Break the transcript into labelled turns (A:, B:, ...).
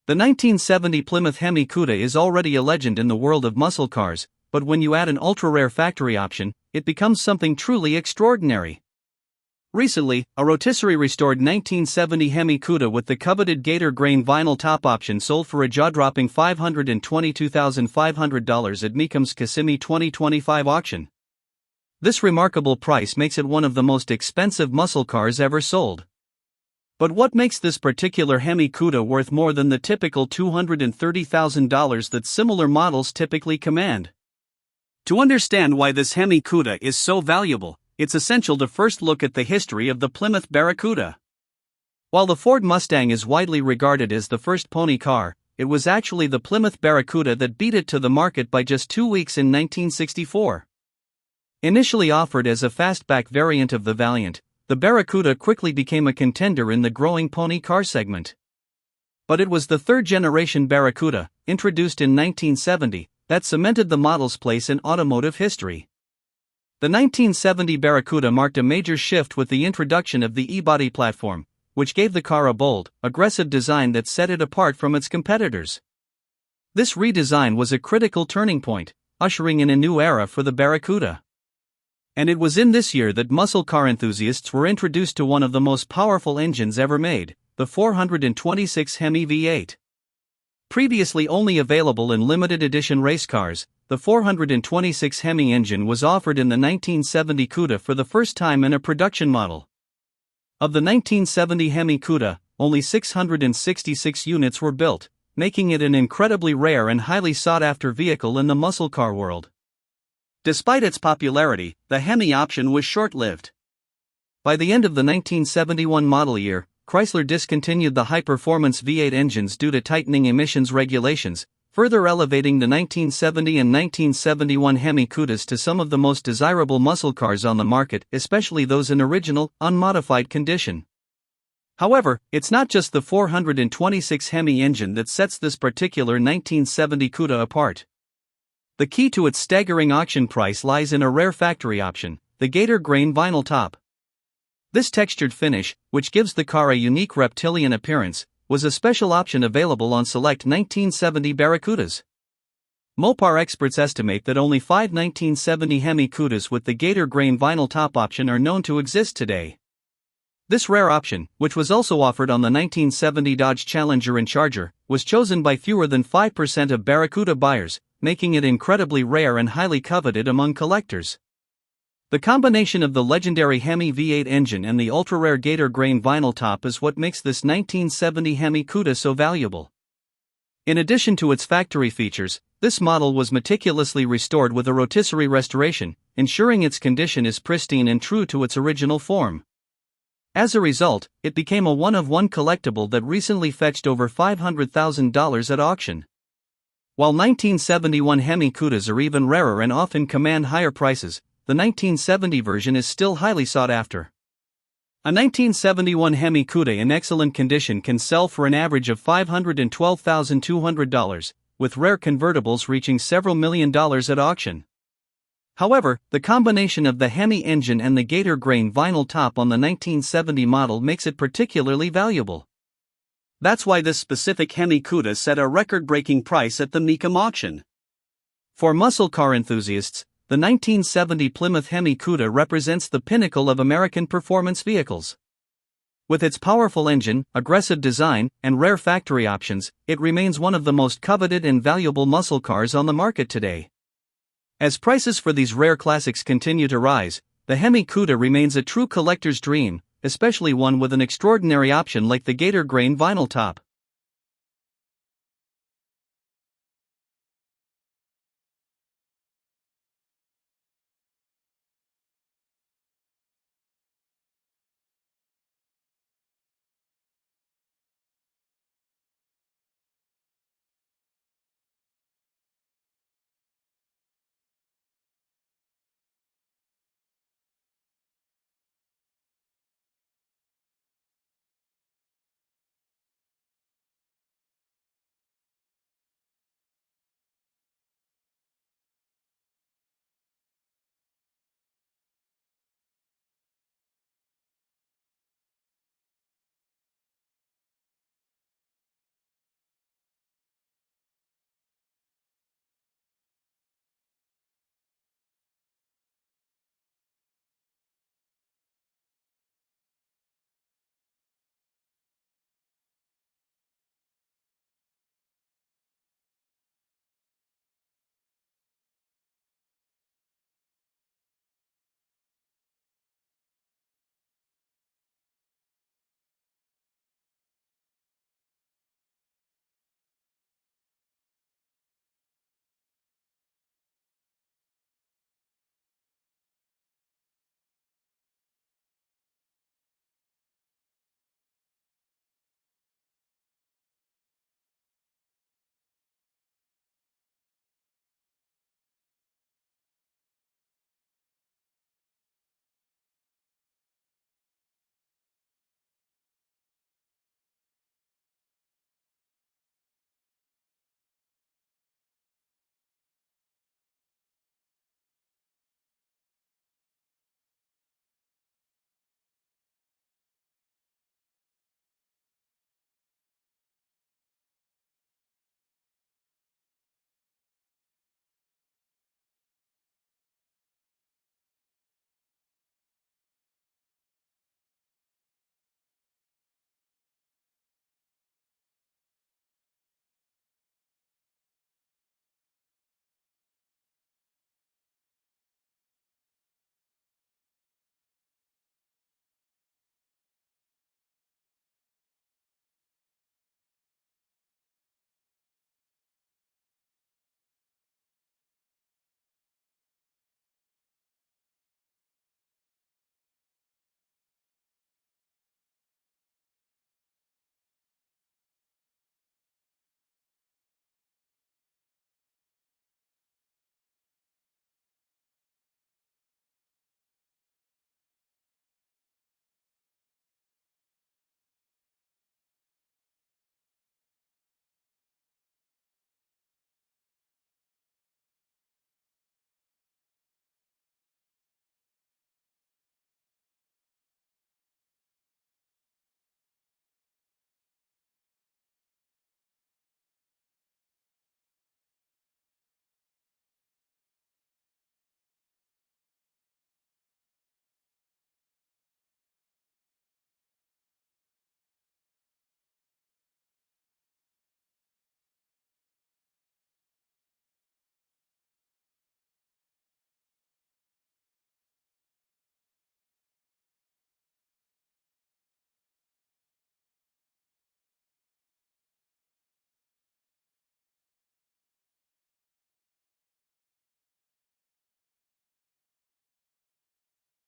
A: The 1970 Plymouth Hemi Cuda is already a legend in the world of muscle cars, but when you add an ultra-rare factory option, it becomes something truly extraordinary. Recently, a rotisserie-restored 1970 Hemi Cuda with the coveted Gator Grain vinyl top option sold for a jaw-dropping $522,500 at Mecum's Kissimmee 2025 auction. This remarkable price makes it one of the most expensive muscle cars ever sold. But what makes this particular Hemi Cuda worth more than the typical $230,000 that similar models typically command? To understand why this Hemi Cuda is so valuable, it's essential to first look at the history of the Plymouth Barracuda. While the Ford Mustang is widely regarded as the first pony car, it was actually the Plymouth Barracuda that beat it to the market by just 2 weeks in 1964. Initially offered as a fastback variant of the Valiant, the Barracuda quickly became a contender in the growing pony car segment. But it was the third-generation Barracuda, introduced in 1970, that cemented the model's place in automotive history. The 1970 Barracuda marked a major shift with the introduction of the E-body platform, which gave the car a bold, aggressive design that set it apart from its competitors. This redesign was a critical turning point, ushering in a new era for the Barracuda. And it was in this year that muscle car enthusiasts were introduced to one of the most powerful engines ever made, the 426 Hemi V8. Previously only available in limited edition race cars, the 426 Hemi engine was offered in the 1970 Cuda for the first time in a production model. Of the 1970 Hemi Cuda, only 666 units were built, making it an incredibly rare and highly sought-after vehicle in the muscle car world. Despite its popularity, the Hemi option was short-lived. By the end of the 1971 model year, Chrysler discontinued the high-performance V8 engines due to tightening emissions regulations, further elevating the 1970 and 1971 Hemi Cudas to some of the most desirable muscle cars on the market, especially those in original, unmodified condition. However, it's not just the 426 Hemi engine that sets this particular 1970 Cuda apart. The key to its staggering auction price lies in a rare factory option, the Gator Grain vinyl top. This textured finish, which gives the car a unique reptilian appearance, was a special option available on select 1970 Barracudas. Mopar experts estimate that only 5 1970 Hemi Cudas with the Gator Grain vinyl top option are known to exist today. This rare option, which was also offered on the 1970 Dodge Challenger and Charger, was chosen by fewer than 5% of Barracuda buyers, making it incredibly rare and highly coveted among collectors. The combination of the legendary Hemi V8 engine and the ultra-rare Gator Grain vinyl top is what makes this 1970 Hemi Cuda so valuable. In addition to its factory features, this model was meticulously restored with a rotisserie restoration, ensuring its condition is pristine and true to its original form. As a result, it became a one-of-one collectible that recently fetched over $500,000 at auction. While 1971 Hemi Cudas are even rarer and often command higher prices, the 1970 version is still highly sought after. A 1971 Hemi Cuda in excellent condition can sell for an average of $512,200, with rare convertibles reaching several $1 million at auction. However, the combination of the Hemi engine and the Gator Grain vinyl top on the 1970 model makes it particularly valuable. That's why this specific Hemi Cuda set a record-breaking price at the Mecum auction. For muscle car enthusiasts, the 1970 Plymouth Hemi Cuda represents the pinnacle of American performance vehicles. With its powerful engine, aggressive design, and rare factory options, it remains one of the most coveted and valuable muscle cars on the market today. As prices for these rare classics continue to rise, the Hemi Cuda remains a true collector's dream, especially one with an extraordinary option like the Gator Grain vinyl top.